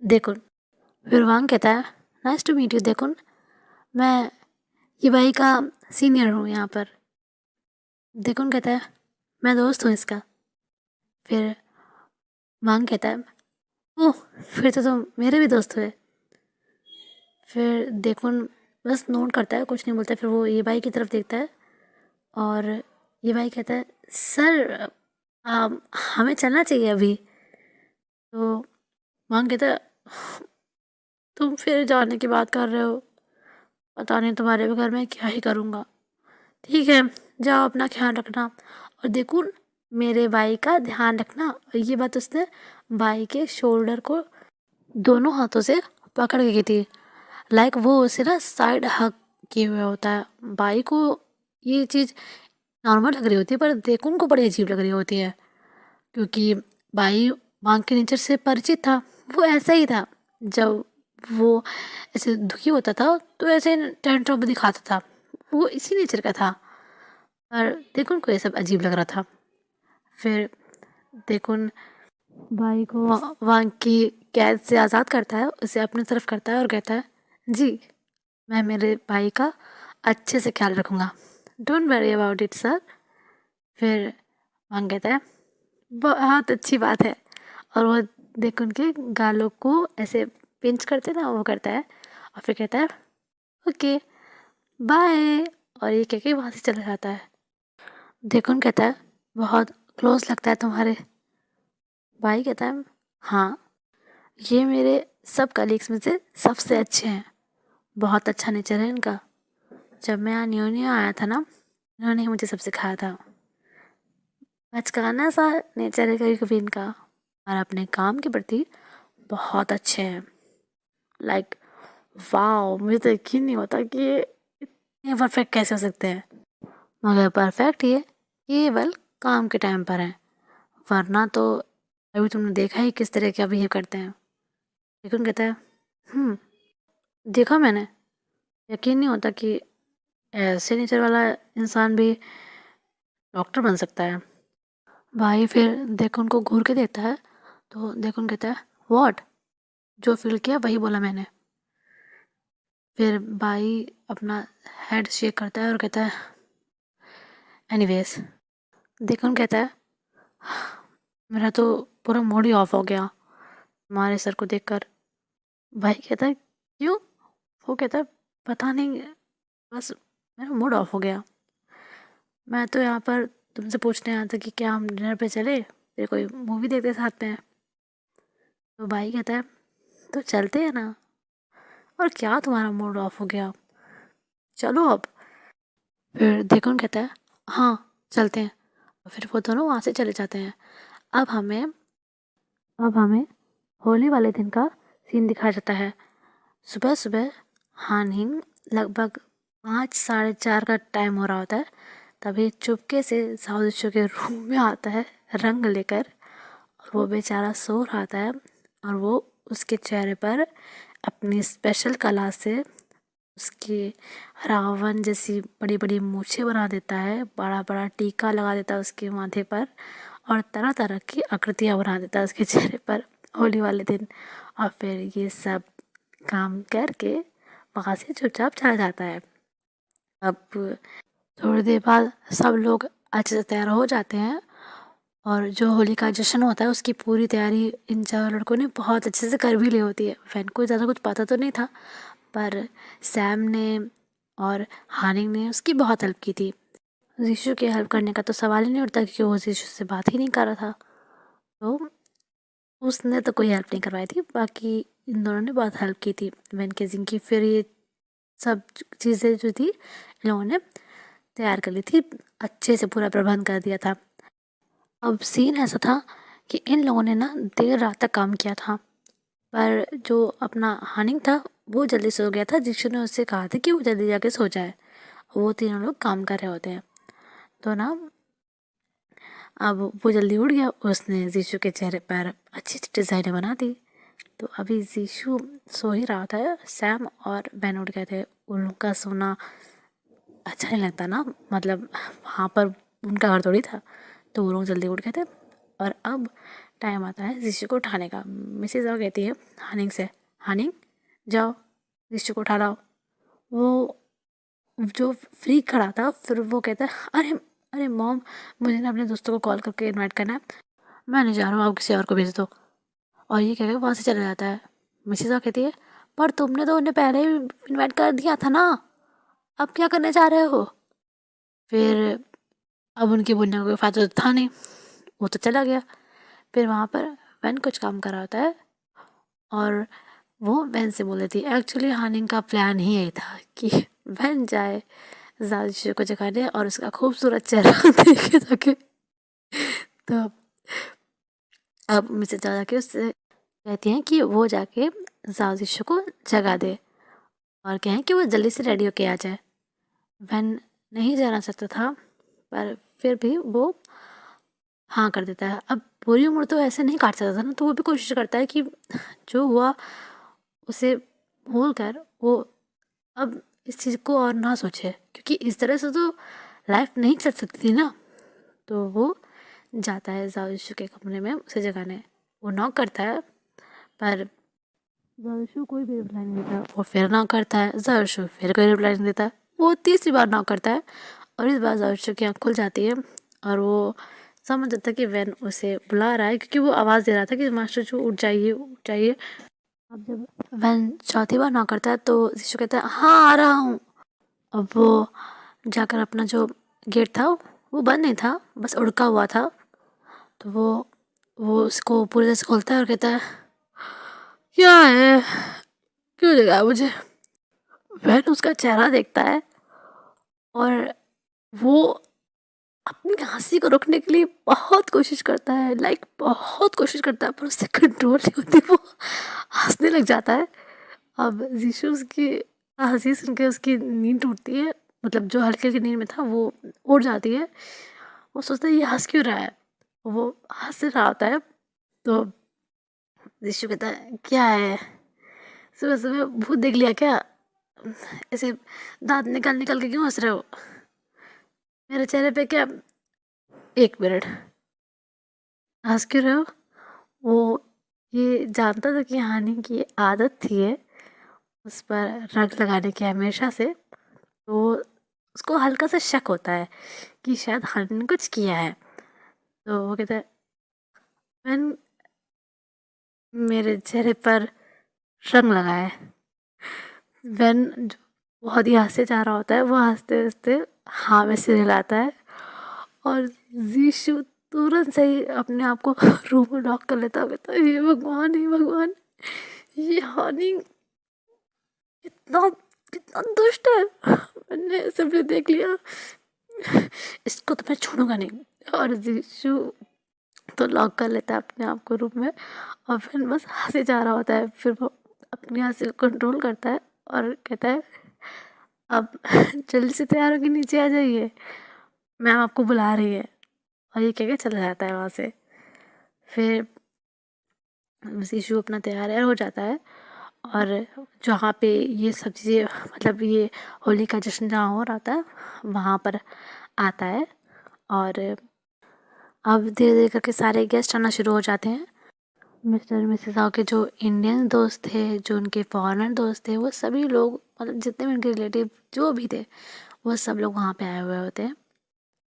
देखून। फिर वांग कहता है नाइस टू मीट यू देखून, मैं ये भाई का सीनियर हूँ यहाँ पर। देखून कहता है मैं दोस्त हूँ इसका। फिर वांग कहता है ओह फिर तो तुम मेरे भी दोस्त हुए। फिर देखून बस नोट करता है, कुछ नहीं बोलता। फिर वो ये भाई की तरफ देखता है और ये भाई कहता है सर हमें चलना चाहिए अभी। तो वांग कहता है तुम फिर जाने की बात कर रहे हो, पता नहीं तुम्हारे बगैर मैं क्या ही करूँगा। ठीक है जाओ अपना ख्याल रखना। और देखो मेरे भाई का ध्यान रखना। और ये बात उसने भाई के शोल्डर को दोनों हाथों से पकड़ के की थी। लाइक वो उसे ना साइड हग किए हुए होता है। भाई को ये चीज़ नॉर्मल लग रही होती है पर देखो उनको बड़ी अजीब लग रही होती है, क्योंकि भाई मांग के नेचर से परिचित था। वो ऐसा ही था, जब वो ऐसे दुखी होता था तो ऐसे टेंट्रम दिखाता था। वो इसी नेचर का था। पर देखो उनको ये सब अजीब लग रहा था। फिर देखो भाई को वहाँ की कैद से आज़ाद करता है, उसे अपनी तरफ करता है और कहता है जी मैं मेरे भाई का अच्छे से ख्याल रखूँगा, don't worry about it sir. फिर वहाँ कहता है बहुत अच्छी बात है। और वो देख उनके गालों को ऐसे पिंच करते ना, वो करता है और फिर कहता है ओके बाय। और ये कह के वहाँ से चला जाता है। देखुन कहता है बहुत क्लोज लगता है तुम्हारे। भाई कहता है हाँ ये मेरे सब कलीग्स में से सबसे अच्छे हैं, बहुत अच्छा नेचर है इनका। जब मैं यहाँ न्यू न्यू आया था ना, इन्होंने ही मुझे सब सिखाया था। बचकाना सा नेचर है कभी कभी इनका, और अपने काम के प्रति बहुत अच्छे हैं। लाइक वाओ, मुझे तो यकीन नहीं होता कि ये इतने परफेक्ट कैसे हो सकते हैं। मगर परफेक्ट ये केवल काम के टाइम पर है, वरना तो अभी तुमने देखा ही किस तरह का बिहेव करते हैं। लेकिन कहता है देखा मैंने, यकीन नहीं होता कि ऐसे नेचर वाला इंसान भी डॉक्टर बन सकता है। भाई फिर देखो उनको घूर के देखता है तो देखो कहता है व्हाट, जो फील किया वही बोला मैंने। फिर भाई अपना हेड शेक करता है और कहता है एनीवेज। देखो कहता है मेरा तो पूरा मूड ही ऑफ हो गया तुम्हारे सर को देखकर। भाई कहता है क्यों? वो कहता है पता नहीं, बस मेरा मूड ऑफ हो गया। मैं तो यहाँ पर तुमसे पूछने आया था कि क्या हम डिनर पे चले, फिर कोई मूवी देखते साथ में। तो भाई कहता है तो चलते हैं ना, और क्या तुम्हारा मूड ऑफ हो गया, चलो अब। फिर देखो कहता है हाँ चलते हैं। और फिर वो दोनों वहाँ से चले जाते हैं। अब हमें होली वाले दिन का सीन दिखाया जाता है। सुबह सुबह हानिंग लगभग 5 साढ़े 4 का टाइम हो रहा होता है, तभी चुपके से साउदिशो के रूम में आता है रंग लेकर। और वो बेचारा सो रहा था और वो उसके चेहरे पर अपनी स्पेशल कला से उसकी रावण जैसी बड़ी बड़ी मूछें बना देता है, बड़ा बड़ा टीका लगा देता है उसके माथे पर और तरह तरह की आकृतियाँ बना देता है उसके चेहरे पर होली वाले दिन। और फिर ये सब काम करके वहाँ से चुपचाप चला जाता है। अब थोड़ी देर बाद सब लोग अच्छे से तैयार हो जाते हैं और जो होली का जश्न होता है उसकी पूरी तैयारी इन 4 लड़कों ने बहुत अच्छे से कर भी ली होती है। फैन को ज़्यादा कुछ पता तो नहीं था, पर सैम ने और हानिंग ने उसकी बहुत हेल्प की थी। जीशु की हेल्प करने का तो सवाल ही नहीं उठता क्योंकि वो जीशु से बात ही नहीं कर रहा था। तो उसने तो कोई हेल्प नहीं करवाई थी, बाकी इन दोनों ने बहुत हेल्प की थी वैन केजिंग की। फिर ये सब चीज़ें जो थी इन लोगों ने तैयार कर ली थी, अच्छे से पूरा प्रबंध कर दिया था। अब सीन ऐसा था कि इन लोगों ने ना देर रात तक काम किया था, पर जो अपना हानिंग था वो जल्दी सो गया था। जीशु ने उससे कहा था कि वो जल्दी जाके सो जाए। वो तीनों लोग काम कर रहे होते हैं, तो ना अब वो जल्दी उठ गया। उसने जीशु के चेहरे पर अच्छी अच्छी डिज़ाइनें बना दी। तो अभी जीशु सो ही रहा था, सैम और बेन उठ गए थे। उन लोग का सोना अच्छा नहीं लगता ना, मतलब वहाँ पर उनका घर थोड़ी था, तो वो लोग जल्दी उठ गए थे। और अब टाइम आता है जीशु को उठाने का। मिसेज आओ कहती है हानिंग से, हानिंग जाओ जीशु को उठा लाओ। वो जो फ्री खड़ा था फिर वो कहता है अरे अरे मॉम, मुझे ना अपने दोस्तों को कॉल करके इनवाइट करना है, मैं नहीं जा रहा हूँ, आप किसी और को भेज दो। और ये कह के वहाँ से चला जाता है। मिसेज आ कहती है पर तुमने तो उन्हें पहले ही इनवाइट कर दिया था ना, अब क्या करने जा रहे हो। फिर अब उनकी बोलने का कोई फायदा तो था नहीं, वो तो चला गया। फिर वहाँ पर वैन कुछ काम कर रहा होता है और वो वैन से बोल रही थी एक्चुअली हानिंग का प्लान ही यही था कि वैन जाए ज़ादिशु को जगाने और उसका खूबसूरत चेहरा देखे ताकि। तो अब मिसेज जाके उससे कहती हैं कि वो जाके ज़ादिशु को जगा दे और कहें कि वो जल्दी से रेडी होके आ जाए। वैन नहीं जाना चाहता था, पर फिर भी वो हाँ कर देता है। अब पूरी उम्र तो ऐसे नहीं काट सकता था ना, तो वो भी कोशिश करता है कि जो हुआ उसे भूल कर वो अब इस चीज़ को और ना सोचे, क्योंकि इस तरह से तो लाइफ नहीं चल सकती थी ना। तो वो जाता है ज़ादिशु के कमरे में उसे जगाने। वो नॉक करता है पर ज़ादिशु कोई भी रिप्लाई नहीं देता। वो फिर नॉक करता है, ज़ादिशु फिर कोई रिप्लाई नहीं देता। वो तीसरी बार नॉक करता है और इस बार ज़ादिशु की आँख खुल जाती है और वो समझ जाता है कि वैन उसे बुला रहा है, क्योंकि वो आवाज़ दे रहा था कि मास्टर जो उठ जाइए उठ जाइए। अब जब वैन चौथी बार नॉक करता है तो जीशु कहता है हाँ आ रहा हूँ। अब वो जाकर अपना जो गेट था वो बंद नहीं था, बस उड़का हुआ था, तो वो उसको पूरी तरह से खोलता है और कहता है क्या है, क्यों जगाया मुझे। वैन उसका चेहरा देखता है और वो अपनी हंसी को रोकने के लिए बहुत कोशिश करता है, लाइक बहुत कोशिश करता है, पर उससे कंट्रोल नहीं होती, वो हंसने लग जाता है। अब जीशु उसकी हंसी सुन के उसकी नींद टूटती है, मतलब जो हल्की हल्की नींद में था वो उड़ जाती है। वो सोचता है ये हंस क्यों रहा है, वो हंस रहा होता है। तो जीशु कहता है क्या है, सुबह सुबह भूत देख लिया क्या, ऐसे दांत निकाल निकाल के क्यों हंस रहे हो मेरे चेहरे पे क्या। एक मिनट, हंस क्यों रहे हो। वो ये जानता था कि हानि की आदत थी है उस पर रंग लगाने की हमेशा से, तो उसको हल्का सा शक होता है कि शायद हानि ने कुछ किया है। तो वो कहता है मैंने मेरे चेहरे पर रंग लगाया है। वैन जो बहुत ही हंसे जा रहा होता है, वो हंसते हंसते हाँ में सिर हिलाता है और जीशु तुरंत से ही अपने आप को रूम में लॉक कर लेता है। कहता है हे भगवान, ये हानि कितना कितना दुष्ट है, मैंने सब देख लिया, इसको तो मैं छोड़ूंगा नहीं। और जीशु तो लॉक कर लेता है अपने आप को रूम में और फिर बस हंसे जा रहा होता है। फिर वो अपनी हंसी को कंट्रोल करता है और कहता है अब जल्दी से तैयार होकर नीचे आ जाइए, मैम आपको बुला रही है। और ये कह के चला जाता है वहाँ से। फिर जीशु अपना तैयार हो जाता है और जहाँ पे ये सब चीज़ें, मतलब ये होली का जश्न जहाँ हो रहा था वहाँ पर आता है। और अब धीरे धीरे करके सारे गेस्ट आना शुरू हो जाते हैं। मिस्टर मिसेस आओ के जो इंडियन दोस्त थे, जो उनके फॉरेनर दोस्त थे, वो सभी लोग, मतलब जितने भी उनके रिलेटिव जो भी थे, वो सब लोग वहाँ पे आए हुए होते हैं।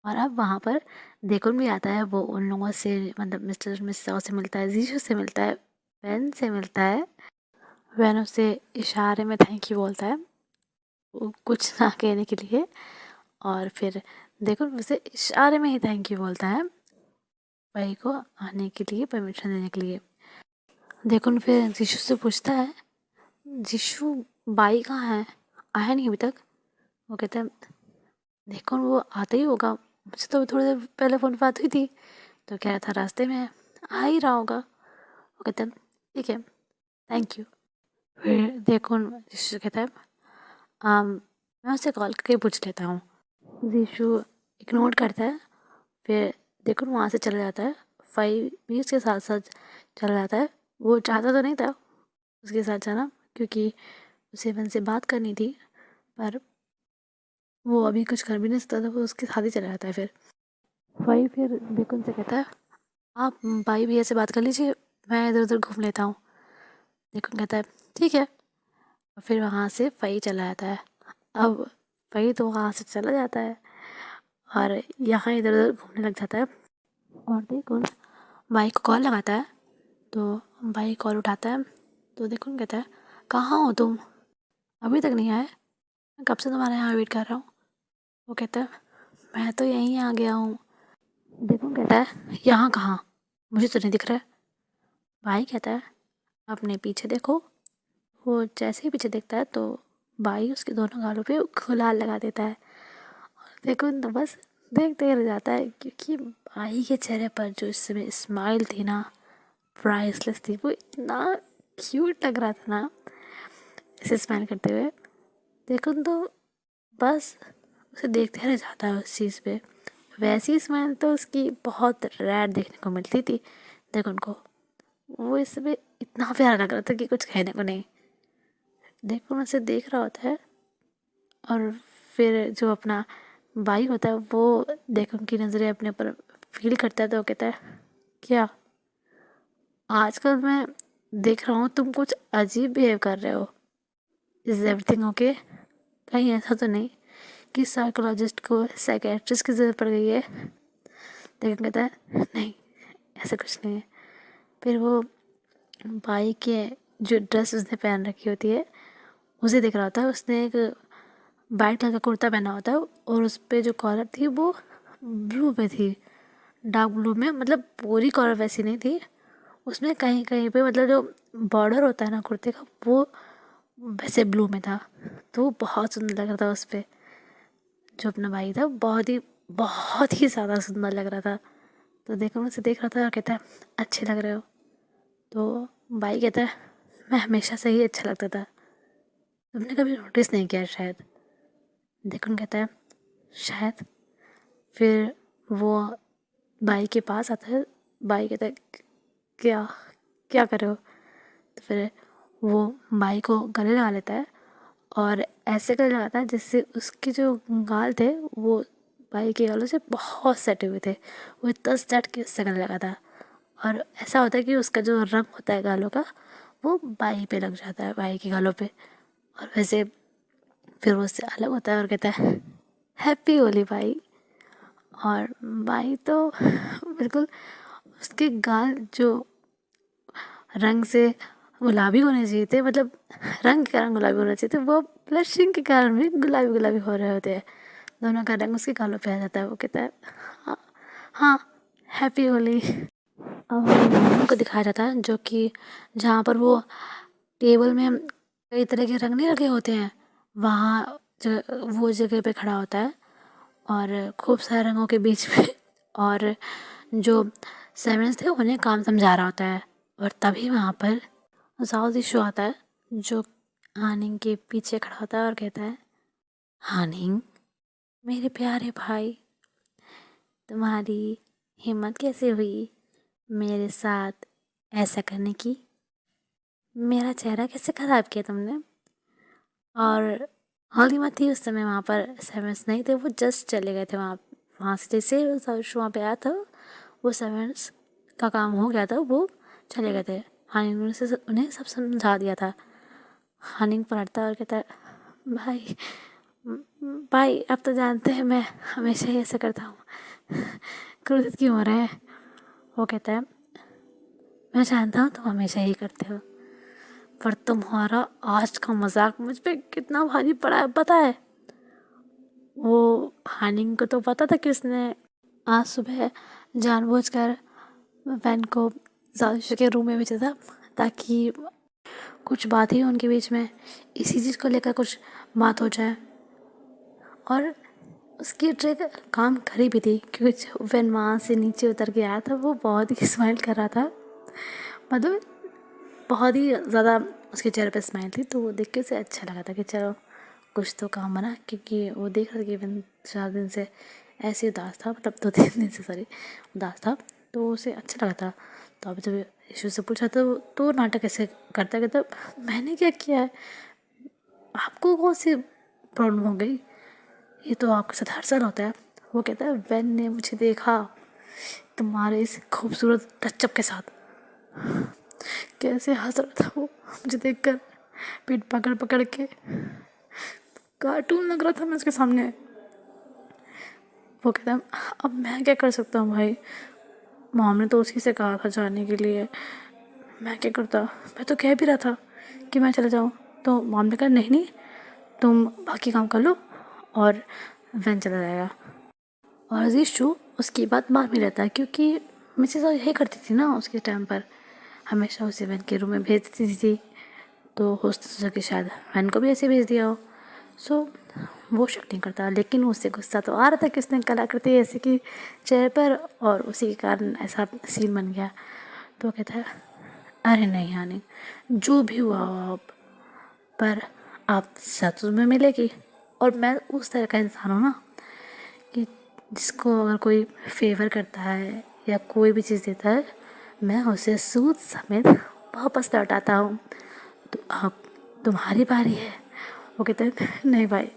और अब वहाँ पर देखुन भी आता है। वो उन लोगों से, मतलब मिस्टर मिसेस आओ से मिलता है, जीशु से मिलता है, वैन से मिलता है। वैन उससे इशारे में थैंक यू बोलता है वो कुछ ना कहने के लिए। और फिर देखो उसे इशारे में ही थैंक यू बोलता है भाई को आने के लिए, परमिशन देने के लिए। देखो फिर जीशु से पूछता है, जीशु बाई कहाँ है, आया नहीं अभी तक। वो कहता है देखो वो आता ही होगा, मुझसे तो थोड़ी देर पहले फ़ोन पे बात हुई थी, तो कह रहा था रास्ते में है, आ ही रहा होगा। वो कहता है ठीक है थैंक यू। फिर देखो जीशु कहता है मैं उससे कॉल करके पूछ लेता हूँ। जीशु इग्नोर करता है। फिर देखो वहाँ से चला जाता है, 5 भी उसके साथ साथ चला जाता है। वो चाहता तो नहीं था उसके साथ जाना, क्योंकि उसे वन से बात करनी थी, पर वो अभी कुछ कर भी नहीं सकता था, वो उसके साथ ही चला जाता है। फिर वही फिर बिकुन से कहता है आप भाई भैया से बात कर लीजिए, मैं इधर उधर घूम लेता हूँ। बिकुन कहता है ठीक है। और फिर वहाँ से फई चला जाता है। अब फई तो वहाँ से चला जाता है और यहाँ इधर उधर घूमने लग जाता है। और देखो भाई को कॉल लगाता है, तो भाई कॉल उठाता है, तो देखो कहता है कहाँ हो तुम, अभी तक नहीं आए, मैं कब से तुम्हारे यहाँ वेट कर रहा हूँ। वो कहता है मैं तो यहीं आ गया हूँ। देखो कहता है यहाँ कहाँ, मुझे तो नहीं दिख रहा है। भाई कहता है अपने पीछे देखो। वो जैसे ही पीछे देखता है तो भाई उसके दोनों गालों पे गुलाल लगा देता है। देखो तो बस देखते रह जाता है, क्योंकि भाई के चेहरे पर जो इस समय स्माइल थी ना, प्राइसलेस थी। वो इतना क्यूट लग रहा था ना इसे स्माइल करते हुए। देखो तो बस उसे देखते रह जाता है उस चीज़ पे। वैसी स्माइल तो उसकी बहुत रेयर देखने को मिलती थी। देखो उनको वो इस समय इतना प्यारा लग रहा था कि कुछ कहने को नहीं। देखो उसे देख रहा होता है, और फिर जो अपना भाई होता है वो देखो उनकी नज़रें अपने ऊपर फील करता है, तो वो कहता है क्या आजकल मैं देख रहा हूँ तुम कुछ अजीब बिहेव कर रहे हो, इज़ एवरीथिंग ओके? कहीं ऐसा तो नहीं कि साइकोलॉजिस्ट को साइकेट्रिस्ट की ज़रूरत पड़ गई है? लेकिन कहता है नहीं ऐसा कुछ नहीं है। फिर वो भाई के जो ड्रेस उसने पहन रखी होती है उसे देख रहा होता है। उसने एक वाइट कलर का कुर्ता पहना होता है, और उस पर जो कॉलर थी वो ब्लू में थी, डार्क ब्लू में, मतलब पूरी कॉलर वैसी नहीं थी। उसमें कहीं कहीं पे मतलब जो बॉर्डर होता है ना कुर्ते का, वो वैसे ब्लू में था। तो वो बहुत सुंदर लग रहा था उस पर। जो अपना भाई था बहुत ही ज़्यादा सुंदर लग रहा था। तो देखो उसे देख रहा था और कहता है अच्छे लग रहे हो। तो भाई कहता है मैं हमेशा से ही अच्छा लगता था, तुमने कभी नोटिस नहीं किया शायद। देखो कहता है शायद। फिर वो भाई के पास आता है। भाई कहता है क्या क्या कर रहे हो? तो फिर वो भाई को गले लगा लेता है, और ऐसे गले लगाता है जिससे उसके जो गाल थे वो भाई के गालों से बहुत सटे हुए थे। वो इतना सट के उससे गले लगाता है, और ऐसा होता है कि उसका जो रंग होता है गालों का वो भाई पे लग जाता है, भाई के गालों पे। और वैसे फिर वो उससे अलग होता है और कहता है हैप्पी होली भाई। और भाई तो बिल्कुल उसके गाल जो रंग से गुलाबी होने चाहिए थे, मतलब रंग के कारण गुलाबी होना चाहिए थे, वो ब्लशिंग के कारण भी गुलाबी गुलाबी हो रहे होते हैं। दोनों का रंग उसके गालों पे आ जाता है। वो कहता है हाँ हाँ हैप्पी होली। अब हमें को दिखाया जाता है जो कि जहाँ पर वो टेबल में कई तरह के रंग नहीं रखे होते हैं, वहाँ वो जगह पे खड़ा होता है, और खूब सारे रंगों के बीच में और जो सेवेंस थे उन्हें काम समझा रहा होता है। और तभी वहाँ पर साउथ इशू आता है, जो हानिंग के पीछे खड़ा होता है और कहता है हानिंग मेरे प्यारे भाई, तुम्हारी हिम्मत कैसे हुई मेरे साथ ऐसा करने की? मेरा चेहरा कैसे ख़राब किया तुमने? और हॉली मत थी उस समय, वहाँ पर सेवेंस नहीं थे, वो जस्ट चले गए थे वहाँ से। जैसे साउथ इशू वहाँ पे आया था, वो सेवेंस का काम हो गया था, वो चले गए थे। हानिंग ने उन्हें सब समझा दिया था। हानिंग पलटता और कहता है भाई भाई आप तो जानते हैं मैं हमेशा ही ऐसा करता हूँ, क्रोधित क्यों हो रहे हैं? वो कहता है मैं जानता हूँ तुम हमेशा ही करते हो, पर तुम्हारा आज का मजाक मुझ पे कितना भारी पड़ा है पता है? वो हानिंग को तो पता था कि उसने आज सुबह जानबूझकर वैन को जाविशु के रूम में भेजा था ताकि कुछ बात ही उनके बीच में इसी चीज़ को लेकर कुछ बात हो जाए। और उसकी ट्रिक काम करी भी थी क्योंकि जब वैन वहाँ से नीचे उतर के आया था वो बहुत ही स्माइल कर रहा था, मतलब बहुत ही ज़्यादा उसके चेहरे पे स्माइल थी। तो वो देख के उसे अच्छा लगा था कि चलो कुछ तो काम बना, क्योंकि वो देख रहा था कि वैन 4 दिन से ऐसे उदास था, मतलब 2-3 दिन से सॉरी उदास था, तो उसे अच्छा लगा था। तो अब जब यशु से पूछा तो नाटक ऐसे करता कहता मैंने क्या किया है, आपको कौन सी प्रॉब्लम हो गई, ये तो आपके साथ हर साल होता है। वो कहता है वैन ने मुझे देखा तुम्हारे इस खूबसूरत टचअप के साथ, कैसे हंस रहा था वो मुझे देखकर, पीठ पकड़ पकड़ के, कार्टून लग रहा था मैं उसके सामने। वो कहता अब मैं क्या कर सकता हूँ भाई, मॉम ने तो उसी से कहा था जाने के लिए, मैं क्या करता, मैं तो कह भी रहा था कि मैं चला जाऊँ, तो मॉम ने कहा नहीं नहीं तुम बाकी काम कर लो और वैन चला जाएगा। और जीशु उसकी बात मान भी रहता है क्योंकि मिसेस यही करती थी ना उसके टाइम पर, हमेशा उसे वैन के रूम में भेज देती थी। तो हो सोचा कि शायद वैन को भी ऐसे भेज दिया हो। सो वो शक नहीं करता, लेकिन उससे गुस्सा तो आ रहा था कि उसने कलाकृति ऐसे की चेहरे पर और उसी के कारण ऐसा सीन बन गया। तो वो कहता है अरे नहीं हानि, जो भी हुआ हो अब, पर आप साथ तुम्हें मिलेगी। और मैं उस तरह का इंसान हूँ ना कि जिसको अगर कोई फेवर करता है या कोई भी चीज़ देता है मैं उसे सूद समेत वापस लौटाता हूँ। तो अब तुम्हारी बारी है। वो कहता है नहीं भाई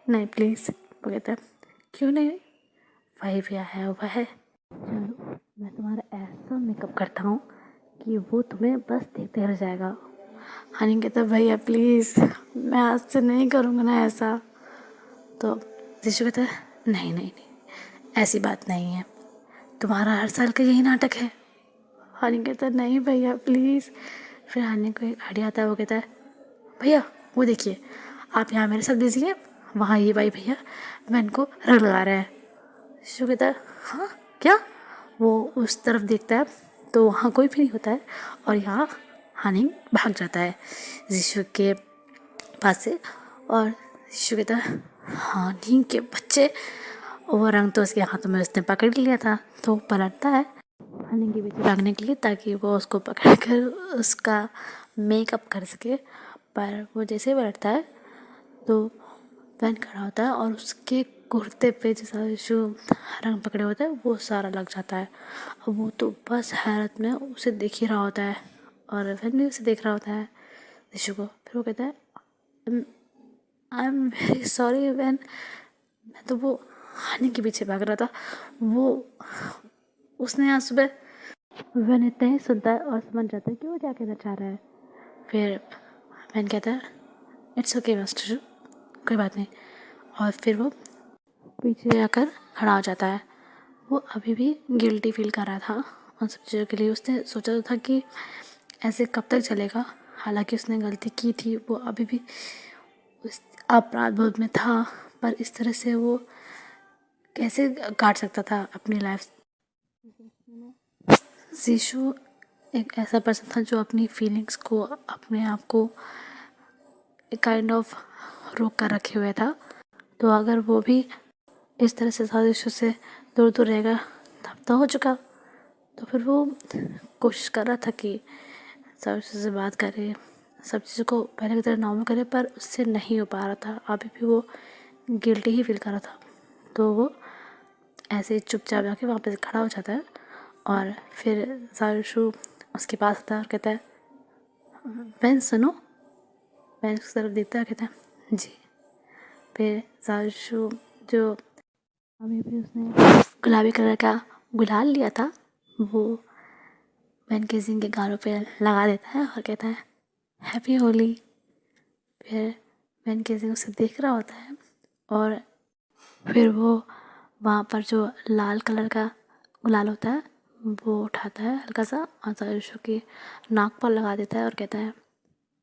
नहीं प्लीज़। वो कहता है क्यों नहीं, भाई भी आया हुआ है, चलो मैं तुम्हारा ऐसा मेकअप करता हूँ कि वो तुम्हें बस देखते रह जाएगा। हनी कहता है भैया प्लीज़ मैं आज से नहीं करूँगा ना ऐसा। तो ऋषि कहता है नहीं नहीं नहीं ऐसी बात नहीं है, तुम्हारा हर साल का यही नाटक है। हनी कहता है नहीं भैया प्लीज़। फिर हनी को एक आइडिया आता है, वो कहता है भैया वो देखिए आप यहाँ मेरे साथ बिजी हैं, वहाँ ये भाई भैया मैं इनको रंग लगा रहे हैं। ऋषि कहता है हाँ क्या, वो उस तरफ देखता है तो वहाँ कोई भी नहीं होता है और यहाँ हनी भाग जाता है ऋषि के पास से। और ऋषि कहता है हाँ नीम के बच्चे, वो रंग तो उसके हाथों में उसने पकड़ लिया था। तो पलटता है हनी के पीछे भागने के लिए ताकि वो उसको पकड़ कर उसका मेकअप कर सके। पर वो जैसे ही पलटता है तो वैन खड़ा होता है और उसके कुर्ते पे जैसा जो रंग पकड़े होता है वो सारा लग जाता है। अब वो तो बस हैरत में उसे देख ही रहा होता है और वैन भी उसे देख रहा होता है ऋषु को। फिर वो कहता है आई एम वेरी सॉरी वैन, मैं तो वो हनी के पीछे भाग रहा था। वो उसने आज सुबह, वैन इतना ही सुनता है और समझ जाता है कि वो क्या कहना चाह रहा है। फिर वैन कहता है इट्स ओके मास्टर, कोई बात नहीं। और फिर वो पीछे आकर खड़ा हो जाता है। वो अभी भी गिल्टी फील कर रहा था उन सब चीज़ों के लिए। उसने सोचा था कि ऐसे कब तक चलेगा, हालांकि उसने गलती की थी, वो अभी भी उस अपराध बोध में था, पर इस तरह से वो कैसे काट सकता था अपनी लाइफ। जीशु एक ऐसा पर्सन था जो अपनी फीलिंग्स को, अपने आप को एक काइंड ऑफ रोक कर रखे हुए था। तो अगर वो भी इस तरह से साजिशों से दूर दूर रहेगा तब तो हो चुका। तो फिर वो कोशिश कर रहा था कि साजिशों से बात करे, सब चीज़ों को पहले की तरह नॉर्मल करे, पर उससे नहीं हो पा रहा था। अभी भी वो गिल्टी ही फील कर रहा था। तो वो ऐसे ही चुपचाप जाके वहाँ पे खड़ा हो जाता है और फिर साजिशु उसके पास आता है और कहता है वैन सुनो। वैन उस तरफ देखता है, कहता है जी। फिर साजिशु जो अभी भी उसने गुलाबी कलर का गुलाल लिया था वो वैन के सिंह के गालों पे लगा देता है और कहता है हैप्पी होली। फिर वैन के सिंह उसे देख रहा होता है और फिर वो वहाँ पर जो लाल कलर का गुलाल होता है वो उठाता है हल्का सा और साजिशु की नाक पर लगा देता है और कहता है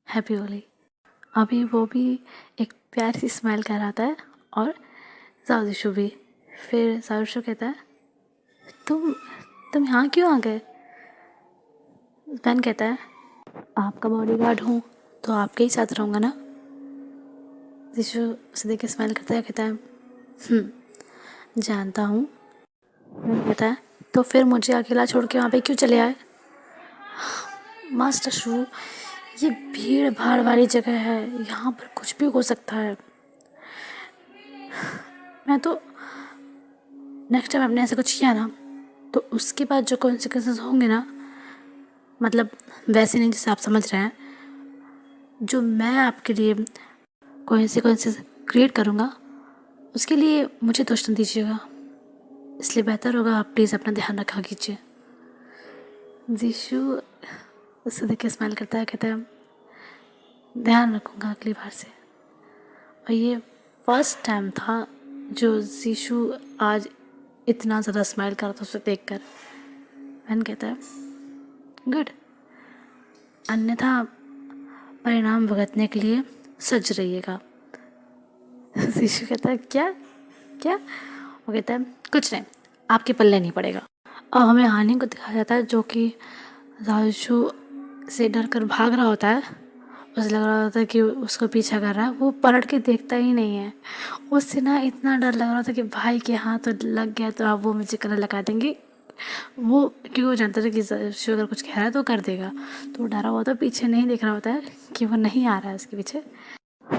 हैप्पी होली। अभी वो भी एक प्यारी सी स्माइल कर आता है और साजिशु भी। फिर साजिशु कहता है तुम यहाँ क्यों आ गए? वैन कहता है आपका बॉडीगार्ड हूँ तो आपके ही साथ रहूँगा ना। जिशु उसे देख के स्माइल करता है, कहता है जानता हूँ। वैन कहता है तो फिर मुझे अकेला छोड़ के वहाँ पे क्यों चले आए? मास्टर शू, ये भीड़ भाड़ वाली जगह है, यहाँ पर कुछ भी हो सकता है। मैं तो नेक्स्ट टाइम आपने ऐसा कुछ किया ना तो उसके बाद जो कॉन्सिक्वेंसेस होंगे ना, मतलब वैसे नहीं जैसे आप समझ रहे हैं, जो मैं आपके लिए कॉन्सिक्वेंसेस क्रिएट करूँगा उसके लिए मुझे दोष न दीजिएगा। इसलिए बेहतर होगा आप प्लीज़ अपना ध्यान रखा कीजिए। जीशु उससे देख के स्माइल करता है, कहता है ध्यान रखूँगा अगली बार से। और ये फर्स्ट टाइम था जो जीशु आज इतना ज़्यादा स्माइल कर रहा था उसे देख कर। वैन कहता है गुड, अन्यथा परिणाम भुगतने के लिए सज रहिएगा। जीशु कहता है क्या क्या? वो कहता है कुछ नहीं, आपके पल्ले नहीं पड़ेगा। और हमें हानि को दिखाया जाता है जो कि जीशु से डर कर भाग रहा होता है। उसे लग रहा होता है कि उसको पीछा कर रहा है, वो पलट के देखता ही नहीं है। उससे ना इतना डर लग रहा था कि भाई के हाथ तो लग गया तो अब वो मुझे कलर लगा देंगे। वो क्योंकि वो जानता था कि जीशु अगर कुछ कह रहा है तो कर देगा, तो वो डरा हुआ था, पीछे नहीं देख रहा होता है कि वो नहीं आ रहा है उसके पीछे।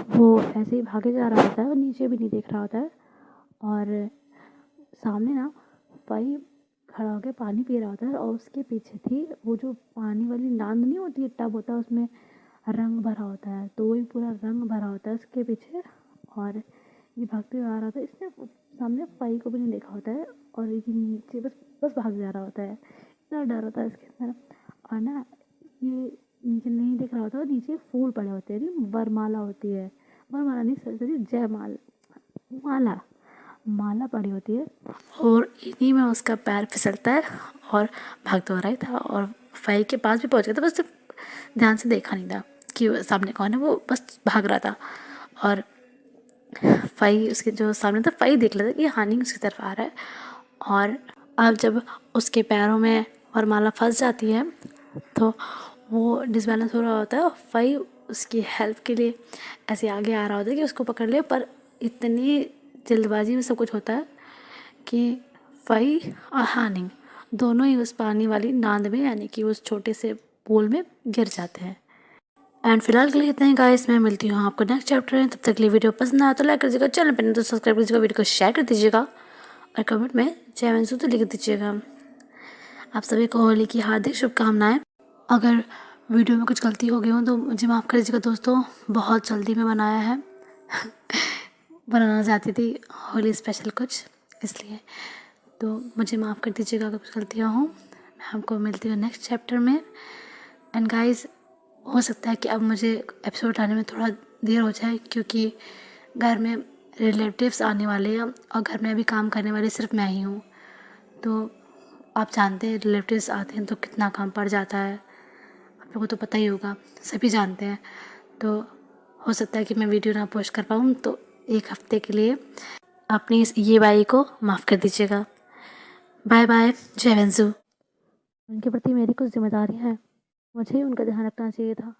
वो ऐसे ही भागे जा रहा होता है और नीचे भी नहीं देख रहा होता है। और सामने ना भाई खड़ा होकर पानी पी रहा होता है और उसके पीछे थी वो जो पानी वाली नांद नहीं होती है, टब होता है उसमें रंग भरा होता है, तो वही पूरा रंग भरा होता है उसके पीछे। और ये भागते हुए आ रहा था, इसने सामने फाई को भी नहीं देखा होता है और ये नीचे बस भाग जा रहा होता है। इतना डर होता है इसके अंदर। और ना ये नीचे नहीं देख रहा होता और नीचे फूल पड़े होते हैं, वरमाला होती है, वरमाला नहीं सॉरी जयमाल माला माला पड़ी होती है। और इन्हीं में उसका पैर फिसलता है और भागता हो रहा था और फाई के पास भी पहुंच गया था, बस ध्यान से देखा नहीं था कि सामने कौन है, वो बस भाग रहा था। और फाई उसके जो सामने था, फाई देख लेता कि हानि उसकी तरफ आ रहा है। और अब जब उसके पैरों में वरमाला फंस जाती है तो वो डिसबैलेंस हो रहा होता है और फाई उसकी हेल्प के लिए ऐसे आगे आ रहा होता है कि उसको पकड़ ले। पर इतनी जल्दबाजी में सब कुछ होता है कि फाई और हानिंग दोनों ही उस पानी वाली नांद में यानी कि उस छोटे से पूल में गिर जाते हैं। एंड फिलहाल के लिए इतना ही गाइस, मैं मिलती हूँ आपको नेक्स्ट चैप्टर में। तब तक के लिए वीडियो पसंद आया तो लाइक कर दीजिएगा, चैनल पर नहीं तो सब्सक्राइब कर दीजिएगा, वीडियो को शेयर कर दीजिएगा और कमेंट में जय वंशु तो लिख दीजिएगा। आप सभी को होली की हार्दिक शुभकामनाएं। अगर वीडियो में कुछ गलती हो गई हो तो मुझे माफ़ कर दीजिएगा दोस्तों, बहुत जल्दी में बनाया है। बनाना चाहती थी होली स्पेशल कुछ, इसलिए तो मुझे माफ़ कर दीजिएगा अगर कुछ गलतियाँ हों। मैं आपको मिलती हूँ नेक्स्ट चैप्टर में। एंड गाइस, हो सकता है कि अब मुझे एपिसोड आने में थोड़ा देर हो जाए क्योंकि घर में रिलेटिव्स आने वाले हैं और घर में अभी काम करने वाली सिर्फ मैं ही हूँ। तो आप जानते हैं रिलेटिव्स आते हैं तो कितना काम पड़ जाता है, आप लोगों को तो पता ही होगा, सभी जानते हैं। तो हो सकता है कि मैं वीडियो ना पोस्ट कर पाऊँ, तो एक हफ्ते के लिए अपनी इस ये बाई को माफ़ कर दीजिएगा। बाय बाय, जय वंशु। उनके प्रति मेरी कुछ जिम्मेदारियाँ हैं, मुझे ही उनका ध्यान रखना चाहिए था।